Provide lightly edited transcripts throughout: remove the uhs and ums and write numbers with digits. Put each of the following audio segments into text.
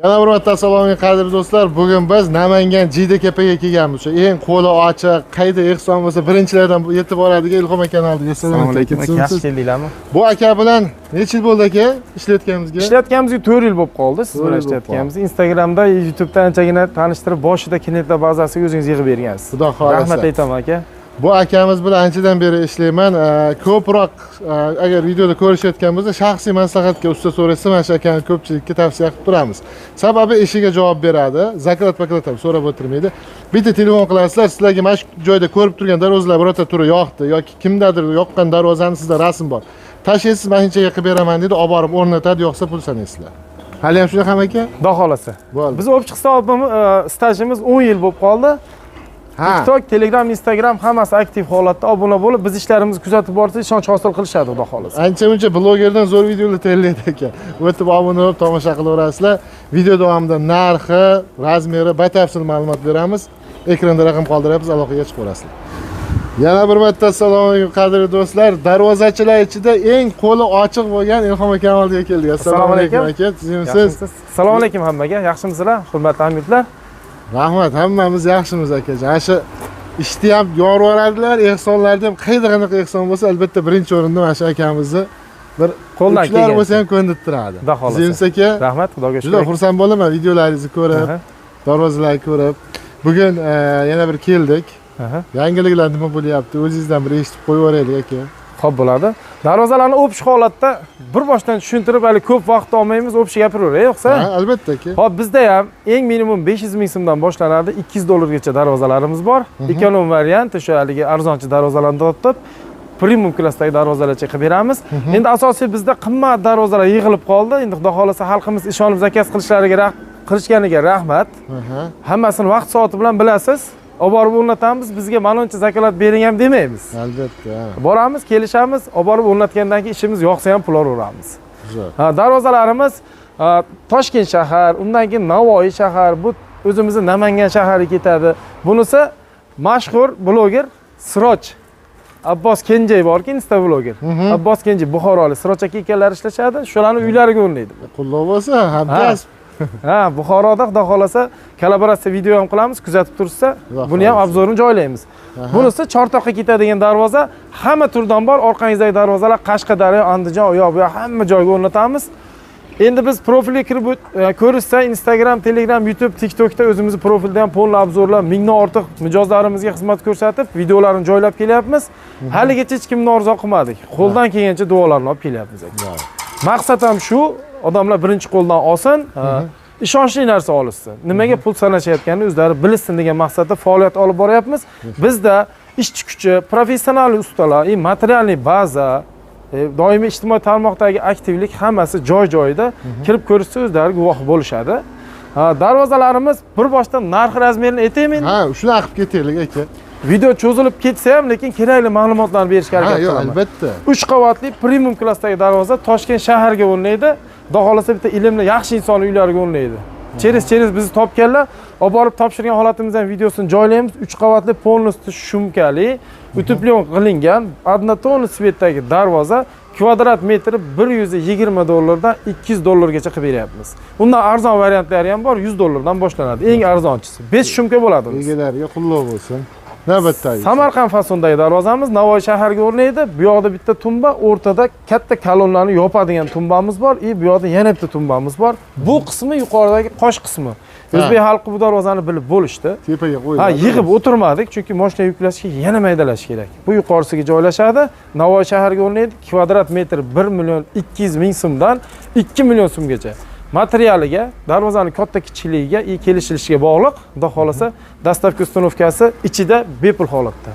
Yana bir marta assalomu alaykum qadrli do'stlar. Bugun biz Namangan JDKPga kelganmiz. Eng qo'li ochiq, qayda ehson bo'lsa birinchilardan yetib boradigan Ilhom aka oldiga. Assalomu alaykum. Yaxshi keldinglarmi? Bu aka bilan necha yil bo'ldi aka ishlayotganimizga? Ishlayotganimizga 4 yil bo'lib qoldi. Siz bilan ishlayotganimiz. Instagramda, YouTube'da anchagina tanishtirib, boshida klientlar bazasiga o'zingiz yig'ib bergansiz. Xudo xolasa. Rahmat aytaman aka. Bu akamiz bilan anchadan beri ishlayman. Ko'proq agar videoda ko'rishayotgan bo'lsa, shaxsiy maslahatga usta so'rasa, mana shu akani ko'pchilikka tavsiya qilib turamiz. Sababi ishiga javob beradi. Zakat ham so'rab o'tirmaydi. Bitta telefon qilasizlar, sizlarga mana shu joyda ko'rib turgan darvozalar birorta turi yoqdi yoki kimdadir yoqqan darvozani sizda rasm bor. Tashlaysiz, men shunchaga qilib beraman dedi, olib borib o'rnatadi, yo'qsa pul sanaysizlar. Hali ham shunaqami aka? Xudo xolasa. Biz o'pchiq hisobimiz, stajimiz 10 yil bo'lib qoldi. TikTok, Telegram, Instagram hammasi aktiv holatda obuna bo'lib, biz ishlarimizni kuzatib borsa, ishonch hosil qilishadi, xudo xolasa. Ancha-muncha blogerdan zo'r videolar tayyorlaydi ekan. O'tib obuna bo'lib tomosha qilaverasizlar. Video davomida narxi, razmeri, batafsil ma'lumot beramiz. Ekranda raqam qoldiryapmiz, aloqaga chiqib olasizlar. Yana bir marta assalomu alaykum qadrli do'stlar. Darvozachilar ichida eng qo'li ochiq bo'lgan Ilhom aka oldiga keldik. Assalomu alaykum aka. Sizimsiz? Assalomu alaykum hammaga. Yaxshimisizlar? Hurmatli hamyurtlar. Rahmat, hammamiz yaxshimiz akajon. Ana shu ishni ham yorvoradilar, ehsonlarni ham qanaqa ehson bo'lsa, albatta birinchi o'rinda mana shu akamizni bir qo'ldan kelgan bo'lsa ham ko'ndirib turadi. Sizimiz aka. Rahmat, Xudoga shukr. Juda xursand bo'laman videolaringizni ko'rib, darvozalarni ko'rib. Bugun yana bir keldik. Yangiliklar nima bo'lyapti? O'zingizdan bir eshitib qo'yaveraylik aka. Xo'p bo'ladi. Darvozalarni o'pish holatda bir boshdan tushuntirib, hali ko'p vaqt olmaymiz, o'pishga gapiraveray, yo'qsa? Ha, albatta aka. Xo'p, bizda ham eng minimum 500 ming so'mdan boshlanadi, 200 dollargacha darvozalarimiz bor. Ekonom variant, o'sha haligi arzonchi darvozalarni tortib, premium klassdagi darvozalarcha qilib beramiz. Endi asosiy bizda qimmat darvozalar yig'ilib qoldi. Endi xudo xolasa xalqimiz ishonib zakaz qilishganiga rahmat. Hammasini vaqt soati bilan bilasiz. Olib borib o'rnatamiz, bizga maloncha zakalat bering ham demaymiz. Albatta. Boramiz, kelishamiz, olib borib o'rnatgandan keyin ishimiz yo'qsa ham pul olaveramiz. Zo'r. Darvozalarimiz Toshkent shahar, undan keyin Navoiy shahar, bu o'zimizning Namangan shahariga ketadi. Bunisi mashhur bloger Siroj Abbos Kenjay borki, Insta bloger. Abbos Kenjay Buxorolik Siroj aka ekanlar ishlashadi, shularni uylariga o'rnaydi. Qulluq bo'lsa, hamkasb. Buxoroda xudo xolasa kollaboratsiya video ham qilamiz, kuzatib tursa, buni ham obzorini joylaymiz. Bunisi Chortoqqa ketadigan darvoza, hamma turdan bor, orqangizdagi darvozalar Qashqadaryo, Andijon, u yoq bu yoq hamma joyga o'rnatamiz. Endi biz profilga kirib ko'rishsa, Instagram, Telegram, YouTube, TikTokda o'zimizning profilda ham polni obzorlar, mingdan ortiq mijozlarimizga xizmat ko'rsatib, videolarni joylab kelyapmiz. Haligacha hech kimni orzu qilmadik. Qo'ldan kelgancha duolarni olib kelyapmiz. Maqsad ham shu, odamlar birinchi qo'ldan olsin, ishonchli narsa olishsin. Nimaga pul sanashayotganini o'zlari bilsin degan maqsadda faoliyat olib boryapmiz. Bizda ishchi kuchi, professional ustalar, materialniy baza, doimiy ijtimoiy tarmoqdagi aktivlik hammasi joy-joyida. Kirib ko'rishsa o'zlari guvoh bo'lishadi. Darvozalarimiz bir boshdan narx razmerini aytaymi? Ha, shuni aqib ketaylik aka. Video cho'zilib ketsa ham, lekin kerakli ma'lumotlarni berishga harakat qilaman. Albatta. 3 qavatli premium klassdagi darvoza Toshkent shahariga o'rnaydi. Xudo xolasa bitta ilmli, yaxshi inson uylariga o'rnaydi. Cheris bizni topganlar, olib borib topshirgan holatimizdan videosini joylaymiz. 3 qavatli polnosti shumkali, utuplyon qilingan, однотонный svetdagi darvoza kvadrat metri 120 dollardan 200 dollargacha qilib beryapmiz. Undan arzon variantlari ham bor, 100 dollardan boshlanadi. Eng arzonchisi 5 shumka bo'ladi. Egalariga qulluq bo'lsin. Navbatdagi Samarqand fasondagi darvozamiz Navoiy shahariga o'rnaydi. Bu yoqda bitta tumba, o'rtada katta kolonlarni yopadigan tumbamiz bor, bu yoqda yana bitta tumbamiz bor. Bu qismi yuqoridagi qosh qismi. O'zbek xalqi bu darvozani bilib bo'lishdi. Tepaga qo'yiladi. Yig'ib o'tirmadik, chunki mashina yuklashga yana maydalash kerak. Bu yuqorisiga joylashadi. Navoiy shahariga o'rnaydi. Kvadrat metr 1.200.000 so'mdan 2 million so'mgacha. Materialiga, darvozaning katta kichikligiga, kelishilishiga bog'liq. Xudo xolasa, dastavka ustanovkasi ichida bepul holatda.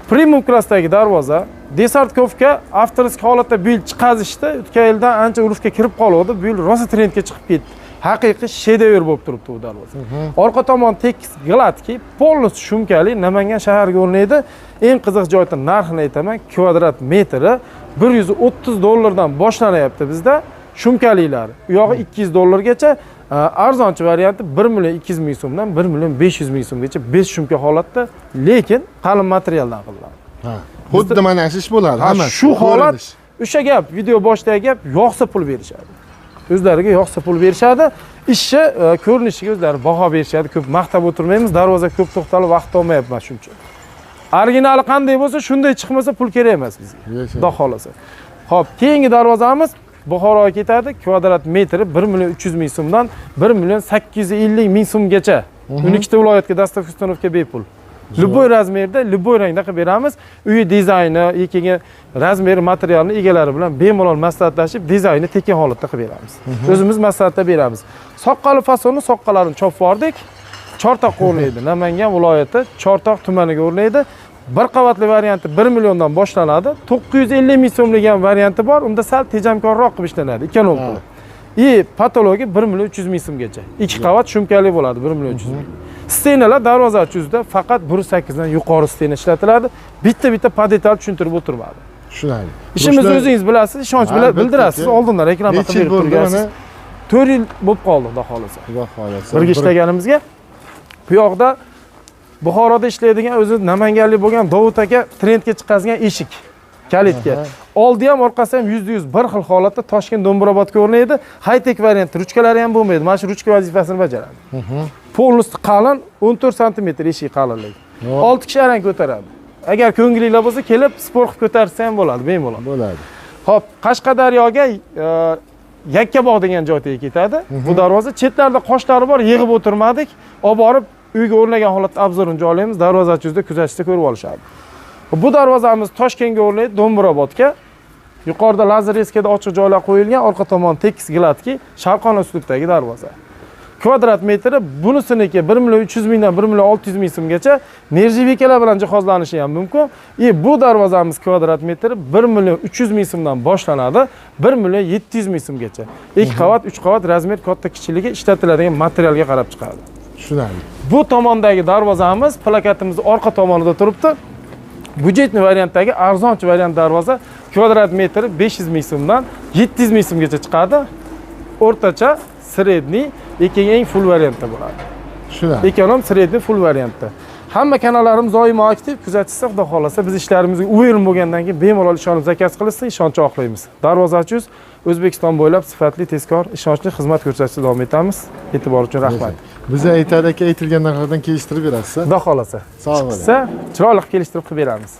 Premium klassdagi darvoza, desartkovka avtorisk holatda bu yil chiqazishdi. O'tgan yildan ancha urfga kirib qoldi. Bu yil rosa trendga chiqib ketdi. Haqiqiy shedevr bo'lib turibdi bu darvoza. Orqa tomon tekis, gladki, polnost shumkali Namangan shahariga o'rnaydi. Eng qiziq joyda narxini aytaman, kvadrat metri 130 dollardan boshlanyapti bizda. Shumkalilar. U yog'i 200 dollargacha, arzonchi varianti 1.200.000 so'mdan 1.500.000 so'mgacha 5 shumka holatda, lekin qalin materialdan qilinadi. Xuddi mana shu ish bo'ladi. Shu holat, o'sha gap, video boshidagi gap, yo'qsa pul berishadi. O'zlariga yoqsa pul berishadi. Ishni ko'rinishiga o'zlari baho berishadi. Ko'p maqtab o'tirmaymiz. Darvoza ko'p to'xtalib vaqt olmayapman shuncha. Originali qanday bo'lsa, shunday chiqmasa pul kerak emas bizga. Xudo xolasa. Xo'p, keyingi darvozamiz Buxoroga ketadi. Kvadrat metri 1.300.000 so'mdan 1.850.000 so'mgacha. 12 ta viloyatga dastavka ustanovka bepul. Любой razmerda, любой rangda qilib beramiz. Uyi dizayni, keyin razmeri, materialni egalari bilan bemalol maslahatlashib, dizaynni tekin holatda qilib beramiz. O'zimiz maslahatda beramiz. Soqqali fasonni soqqalarini chopib bordik. Chortoq o'rnaydi. Namangan viloyati Chortoq tumaniga o'rnaydi. Bir qavatli varianti 1 milliondan boshlanadi. 950.000 so'mlik ham varianti bor. Unda sal tejamkorroq qilib ishlanadi. Ekonom puli. Patologiya 1.300.000 so'mgacha. 2 qavat shumkali bo'ladi 1.300.000. Stenalar darvoza uchida faqat 1.8 dan yuqori stena ishlatiladi. Bitta padetal tushuntirib o'tirmadi. Tushunadi. Ishimizni o'zingiz bilasiz, ishonch bilan bildirasiz. Oldindan reklama qilib turgansiz. 4 yil bo'lib qoldi, xudo xolasa. Xudo xolasa. Birga ishlaganimizga. Bu yoqda Buxoroda ishlaydigan o'zi Namanganlik bo'lgan Dovud aka trendga chiqazgan eshik kalitga. Oldi ham, orqasi ham %100 bir xil holatda Toshkent Do'mbrobodga o'rnaydi. High-tech variant ruchkalari ham bo'lmaydi. Mana shu ruchka vazifasini bajaradi. Polnosti qalin 14 sm eshik qalinligi. 6 kishi arang ko'taradi. Agar ko'ngilinglar bo'lsa, kelib sport qilib ko'tarsa ham bo'ladi, bemalol. Bo'ladi. Xo'p, Qashqadaryoga Yakkabog' degan joyga ketadi. Bu darvoza chetlarda qoshlari bor, yig'ib o'tirmadik. Olib borib uyga o'rnagan holatda obzorini joylaymiz. Darvozachizda kuzatishda ko'rib olishadi. Bu darvozamiz Toshkentga o'rnaydi, Do'mbrobodga. Yuqorida lazereskada ochiq joylar qo'yilgan, orqa tomon tekis gladki, sharqona uslubdagi darvoza. Kvadrat metri bunisiniki 1.300.000 dan 1.600.000 so'mgacha nerjivikalar bilan jihozlanishi ham mumkin. Bu darvozamiz kvadrat metri 1.300.000 so'mdan boshlanadi, 1.700.000 so'mgacha. 2 qavat, 3 qavat razmer katta kichiligi ishlatiladigan materialga qarab chiqadi. Tushunadi. Bu tomondagi darvozamiz plakatimiz orqa tomonida turibdi. Budjetli variantdagi arzonchi variant darvoza kvadrat metri 500.000 so'mdan 700.000 so'mgacha chiqadi. O'rtacha, sredniy, eng full variantda bo'ladi. Tushunadi. Ekonom, sredniy, full variantda. Hamma kanallarimiz doimo aktiv, kuzatishsa, xudo xolasa biz ishlarimizga uverin bo'lgandan keyin bemalol ishonib zakaz qilishsa, ishonch oqlaymiz. Darvozachiz O'zbekiston bo'ylab sifatli, tezkor, ishonchli xizmat ko'rsatishda davom etamiz. E'tibor uchun rahmat. Bizni aytadiki, aytilgan narxlardan kelishtirib berasiz. Xudo xolasa. Sog' bo'ling. Chiqsa, chiroyli kelishtirib qilib beramiz.